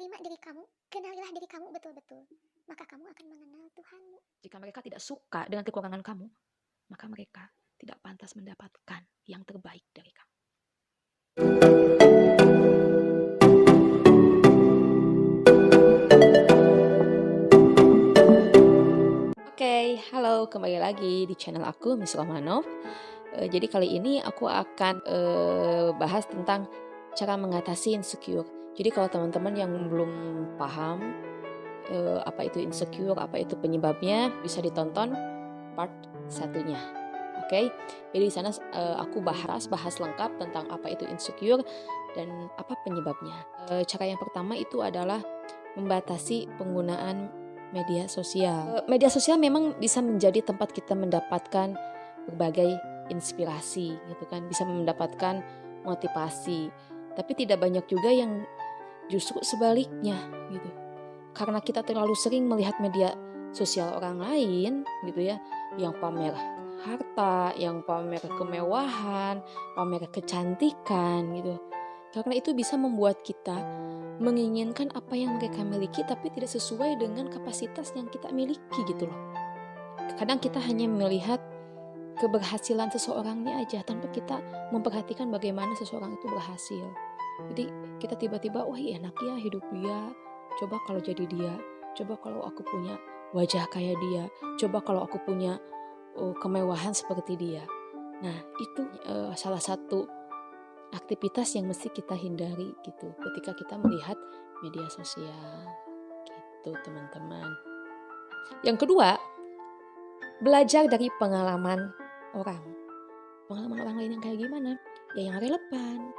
terima diri kamu, kenalilah diri kamu betul-betul, maka kamu akan mengenal Tuhanmu. Jika mereka tidak suka dengan kekurangan kamu, maka mereka tidak pantas mendapatkan yang terbaik dari kamu. Oke, halo, kembali lagi di channel aku, Miss Romanov. Jadi kali ini aku akan bahas tentang cara mengatasi insecure. Jadi kalau teman-teman yang belum paham apa itu insecure, apa itu penyebabnya, bisa ditonton part satunya. Oke, jadi di sana aku bahas lengkap tentang apa itu insecure dan apa penyebabnya. Cara yang pertama itu adalah membatasi penggunaan media sosial. Media sosial memang bisa menjadi tempat kita mendapatkan berbagai inspirasi, gitu kan, bisa mendapatkan motivasi. Tapi tidak banyak juga yang justru sebaliknya, gitu. Karena kita terlalu sering melihat media sosial orang lain, gitu ya, yang pamer harta, yang pamer kemewahan, pamer kecantikan, gitu. Karena itu bisa membuat kita menginginkan apa yang mereka miliki tapi tidak sesuai dengan kapasitas yang kita miliki gitu loh. Kadang kita hanya melihat keberhasilan seseorangnya aja tanpa kita memperhatikan bagaimana seseorang itu berhasil. Jadi kita tiba-tiba, wah enak ya hidup dia, coba kalau jadi dia, coba kalau aku punya wajah kayak dia, coba kalau aku punya kemewahan seperti dia. Nah itu salah satu aktivitas yang mesti kita hindari gitu ketika kita melihat media sosial gitu teman-teman. Yang kedua, belajar dari pengalaman orang. Pengalaman orang lain yang kayak gimana? Ya yang relevan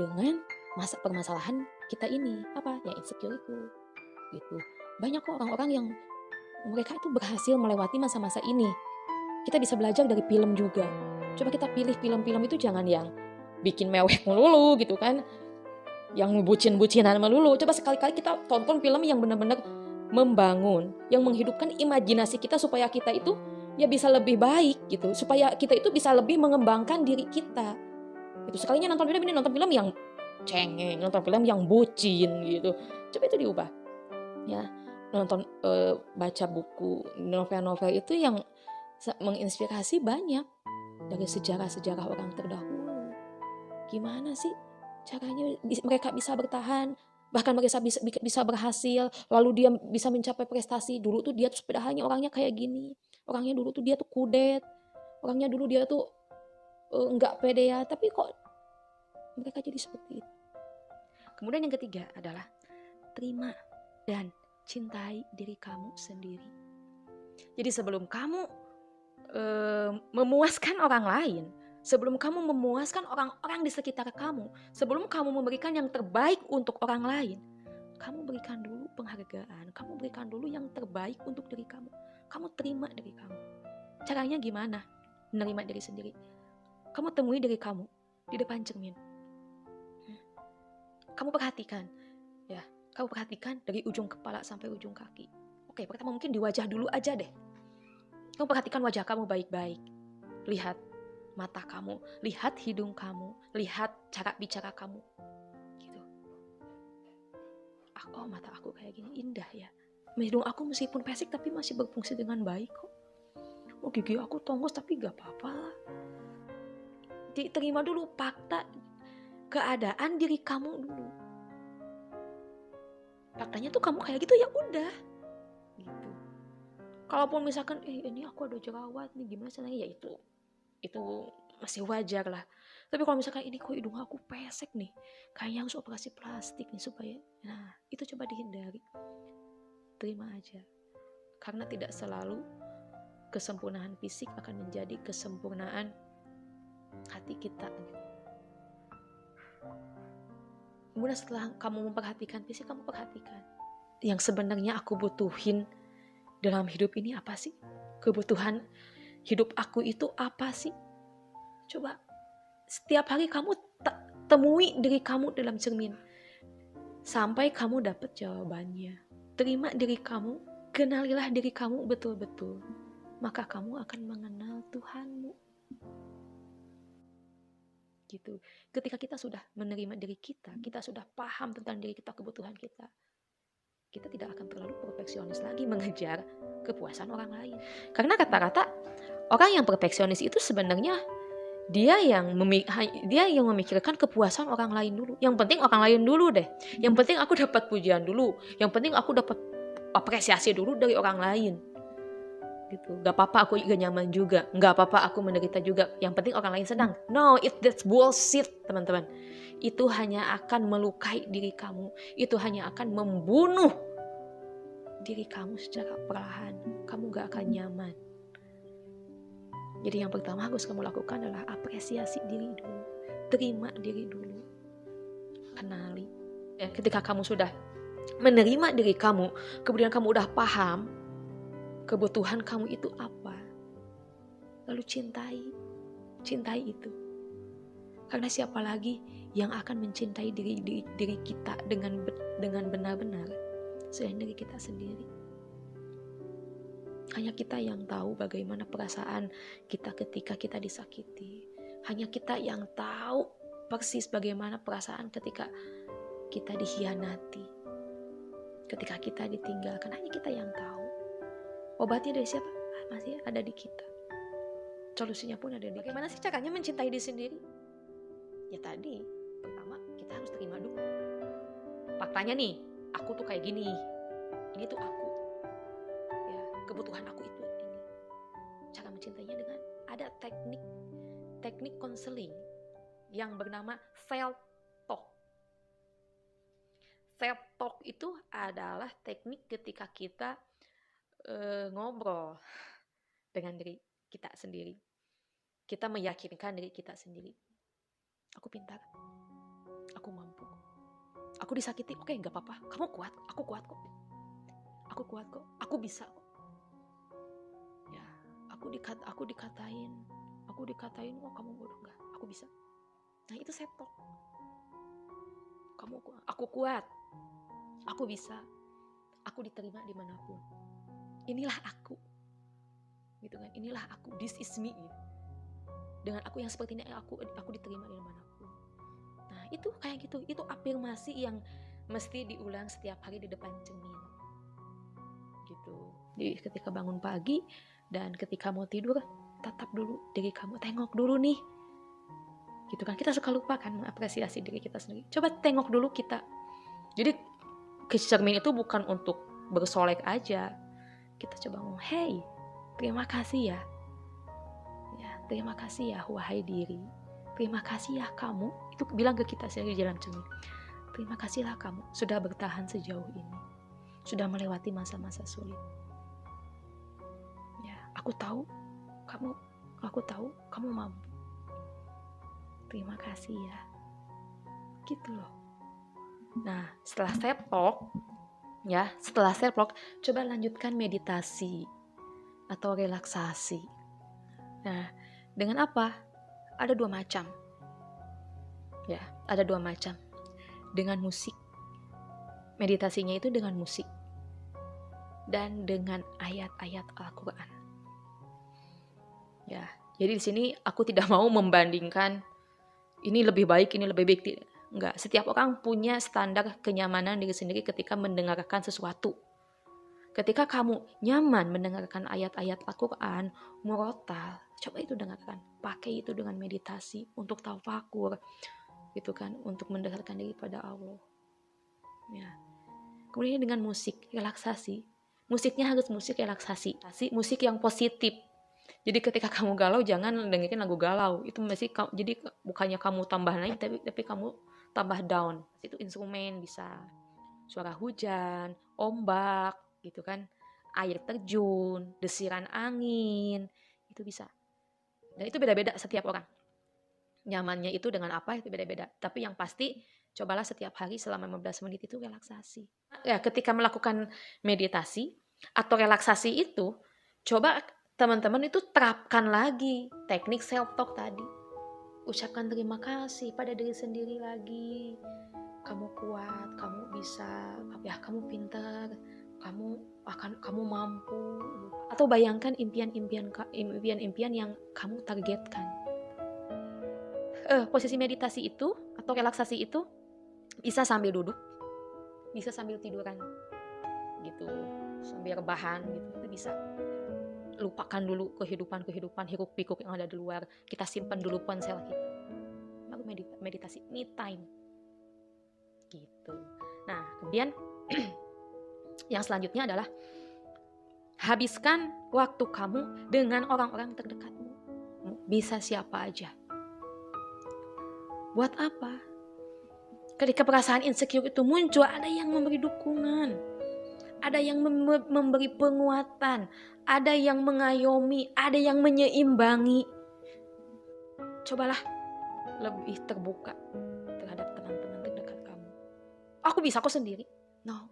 dengan permasalahan kita ini. Apa? Ya insecure itu. Gitu. Banyak kok orang-orang yang mereka itu berhasil melewati masa-masa ini. Kita bisa belajar dari film juga. Coba kita pilih film-film itu jangan yang bikin mewek melulu gitu kan, yang bucin-bucinan melulu. Coba sekali-kali kita tonton film yang benar-benar membangun, yang menghidupkan imajinasi kita supaya kita itu ya bisa lebih baik gitu, supaya kita itu bisa lebih mengembangkan diri kita. Itu sekalinya nonton film ini, nonton film yang cengeng, nonton film yang bucin gitu. Coba itu diubah. Ya, nonton baca buku, novel-novel itu yang menginspirasi banyak dari sejarah-sejarah orang terdahulu. Gimana sih caranya mereka bisa bertahan, bahkan mereka bisa berhasil, lalu dia bisa mencapai prestasi. Dulu tuh dia tuh sepedahannya orangnya kayak gini, orangnya dulu tuh dia tuh kudet, orangnya dulu dia tuh nggak pede ya, tapi kok mereka jadi seperti itu. Kemudian yang ketiga adalah terima dan cintai diri kamu sendiri. Jadi sebelum kamu memuaskan orang lain, sebelum kamu memuaskan orang-orang di sekitar kamu, sebelum kamu memberikan yang terbaik untuk orang lain, kamu berikan dulu penghargaan, kamu berikan dulu yang terbaik untuk diri kamu. Kamu terima diri kamu. Caranya gimana? Menerima diri sendiri. Kamu temui diri kamu di depan cermin. Kamu perhatikan, ya. Kamu perhatikan dari ujung kepala sampai ujung kaki. Oke, pertama mungkin di wajah dulu aja deh. Kamu perhatikan wajah kamu baik-baik. Lihat mata kamu, lihat hidung kamu, lihat cara bicara kamu. Gitu. Oh, mata aku kayak gini indah ya. Hidung aku meskipun pesik tapi masih berfungsi dengan baik kok. Oh, gigi aku tongos tapi gak apa-apa lah. Terima dulu fakta keadaan diri kamu dulu. Faktanya tuh kamu kayak gitu ya udah. Gitu. Kalaupun misalkan ini aku ada jerawat nih gimana caranya ya itu masih wajar lah. Tapi kalau misalkan ini kok hidung aku pesek nih, kayaknya harus operasi plastik nih supaya, nah itu coba dihindari. Terima aja. Karena tidak selalu kesempurnaan fisik akan menjadi kesempurnaan hati kita. Kemudian setelah kamu memperhatikan fisik, kamu perhatikan yang sebenarnya aku butuhin dalam hidup ini apa sih? Kebutuhan hidup aku itu apa sih? Coba setiap hari kamu temui diri kamu dalam cermin sampai kamu dapat jawabannya. Terima diri kamu, kenalilah diri kamu betul-betul, maka kamu akan mengenal Tuhanmu. Gitu. Ketika kita sudah menerima diri kita, kita sudah paham tentang diri kita, kebutuhan kita, kita tidak akan terlalu perfeksionis lagi mengejar kepuasan orang lain. Karena rata-rata orang yang perfeksionis itu sebenarnya dia yang memikirkan kepuasan orang lain dulu. Yang penting orang lain dulu deh. Yang penting aku dapat pujian dulu. Yang penting aku dapat apresiasi dulu dari orang lain. Gitu. Gak apa-apa aku juga nyaman juga. Gak apa-apa aku menderita juga. Yang penting orang lain senang. No, that's bullshit, teman-teman. Itu hanya akan melukai diri kamu. Itu hanya akan membunuh diri kamu secara perlahan. Kamu gak akan nyaman. Jadi yang pertama harus kamu lakukan adalah apresiasi diri dulu. Terima diri dulu. Kenali. Ketika kamu sudah menerima diri kamu, kemudian kamu udah paham kebutuhan kamu itu apa, lalu cintai itu. Karena siapa lagi yang akan mencintai diri kita dengan benar-benar selain diri kita sendiri. Hanya kita yang tahu bagaimana perasaan kita ketika kita disakiti. Hanya kita yang tahu persis bagaimana perasaan ketika kita dikhianati, ketika kita ditinggalkan. Hanya kita yang tahu. Obatnya dari siapa? Masih ada di kita. Solusinya pun ada di kita. Bagaimana sih caranya mencintai diri sendiri? Ya tadi, pertama kita harus terima dulu. Faktanya nih, aku tuh kayak gini. Ini tuh aku. Ya, kebutuhan aku itu ini. Cara mencintainya dengan ada teknik konseling yang bernama self-talk. Self-talk itu adalah teknik ketika kita ngobrol dengan diri kita sendiri. Kita meyakinkan diri kita sendiri. Aku pintar. Aku mampu. Aku disakiti. Oke, gak apa-apa. Kamu kuat. Aku kuat kok. Aku kuat kok. Aku bisa kok. Ya, aku dikatain. Oh, kamu bodoh. Enggak. Aku bisa. Nah, itu self-talk. Aku kuat. Aku bisa. Aku diterima dimanapun. Inilah aku, gitu kan? Inilah aku, this is me. Gitu. Dengan aku yang seperti ini, aku diterima dimanapun. Nah, itu kayak gitu. Itu afirmasi yang mesti diulang setiap hari di depan cermin. Gitu. Jadi ketika bangun pagi dan ketika mau tidur, tatap dulu diri kamu, tengok dulu nih. Gitu kan? Kita suka lupa kan mengapresiasi diri kita sendiri. Coba tengok dulu kita. Jadi ke cermin itu bukan untuk bersolek aja. Kita coba ngomong, hey, terima kasih ya. Ya, terima kasih ya, wahai diri. Terima kasih ya kamu. Itu bilang ke kita sendiri di dalam cermin. Terima kasihlah kamu sudah bertahan sejauh ini. Sudah melewati masa-masa sulit. Ya, aku tahu kamu mampu. Terima kasih ya. Gitu loh. Nah, setelah self-talk, coba lanjutkan meditasi atau relaksasi. Nah, dengan apa? Ada 2 macam. Ya, ada 2 macam. Dengan musik. Meditasinya itu dengan musik. Dan dengan ayat-ayat Al-Quran. Ya, jadi di sini aku tidak mau membandingkan ini lebih baik, ini lebih baik. Enggak, setiap orang punya standar kenyamanan diri sendiri ketika mendengarkan sesuatu. Ketika kamu nyaman mendengarkan ayat-ayat Al-Quran, murotal, coba itu dengarkan. Pakai itu dengan meditasi untuk tafakur, gitu kan, untuk mendekatkan diri pada Allah. Ya. Kemudian dengan musik, relaksasi. Musiknya harus musik relaksasi, musik yang positif. Jadi ketika kamu galau, jangan dengerin lagu galau. Itu masih jadi bukannya kamu tambah naik, tapi kamu tambah down. Itu instrumen bisa suara hujan, ombak, gitu kan, air terjun, desiran angin, itu bisa. Dan itu beda-beda setiap orang. Nyamannya itu dengan apa itu beda-beda. Tapi yang pasti cobalah setiap hari selama 15 menit itu relaksasi. Ya, ketika melakukan meditasi atau relaksasi itu, coba teman-teman itu terapkan lagi teknik self-talk tadi. Ucapkan terima kasih pada diri sendiri lagi. Kamu kuat, kamu bisa, kamu pintar, kamu mampu. Atau bayangkan impian-impian yang kamu targetkan. Posisi meditasi itu atau relaksasi itu bisa sambil duduk, bisa sambil tiduran. gitu, sambil rebahan gitu, itu bisa. Lupakan dulu kehidupan hiruk pikuk yang ada di luar, kita simpan dulu ponsel kita, baru meditasi me time gitu. Nah kemudian yang selanjutnya adalah habiskan waktu kamu dengan orang-orang terdekatmu. Bisa siapa aja. Buat apa? Ketika perasaan insecure itu muncul, ada yang memberi dukungan, ada yang memberi penguatan, ada yang mengayomi, ada yang menyeimbangi. Cobalah lebih terbuka terhadap teman-teman terdekat kamu. Aku bisa kok sendiri. No.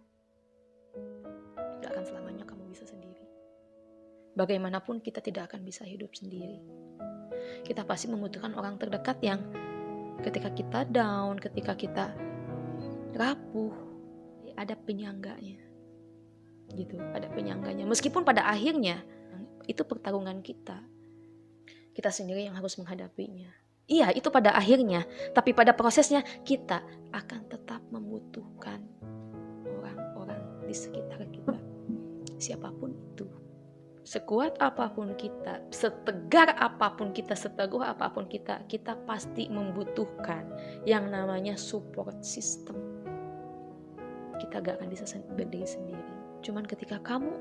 Tidak akan selamanya kamu bisa sendiri. Bagaimanapun kita tidak akan bisa hidup sendiri. Kita pasti membutuhkan orang terdekat yang ketika kita down, ketika kita rapuh, ada penyangganya. Gitu, ada penyangganya. Meskipun pada akhirnya itu pertarungan kita. Kita sendiri yang harus menghadapinya. Iya, itu pada akhirnya, tapi pada prosesnya kita akan tetap membutuhkan orang-orang di sekitar kita. Siapapun itu. Sekuat apapun kita, setegar apapun kita, seteguh apapun kita pasti membutuhkan yang namanya support system. Kita gak akan bisa berdiri sendiri. Cuman ketika kamu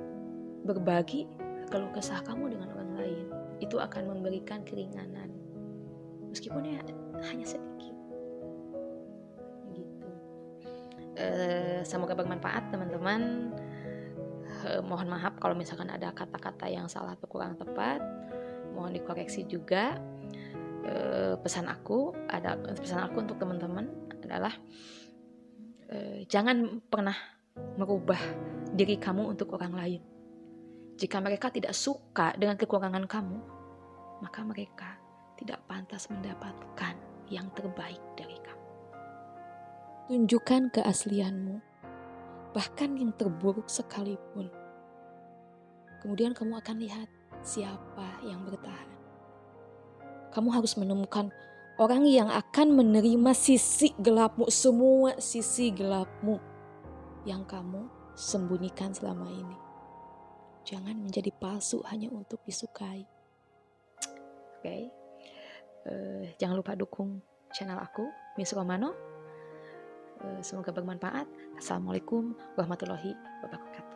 berbagi keluh kesah kamu dengan orang lain, itu akan memberikan keringanan. Meskipun ya hanya sedikit. Gitu. Semoga bermanfaat teman-teman. Mohon maaf kalau misalkan ada kata-kata yang salah atau kurang tepat, mohon dikoreksi juga. Pesan aku untuk teman-teman adalah jangan pernah merubah diri kamu untuk orang lain. Jika mereka tidak suka dengan kekurangan kamu, maka mereka tidak pantas mendapatkan yang terbaik dari kamu. Tunjukkan keaslianmu, bahkan yang terburuk sekalipun. Kemudian kamu akan lihat siapa yang bertahan. Kamu harus menemukan orang yang akan menerima sisi gelapmu, semua sisi gelapmu yang kamu sembunyikan selama ini. Jangan menjadi palsu hanya untuk disukai. Oke. Jangan lupa dukung channel aku, Miss Romano. Semoga bermanfaat. Assalamualaikum warahmatullahi wabarakatuh.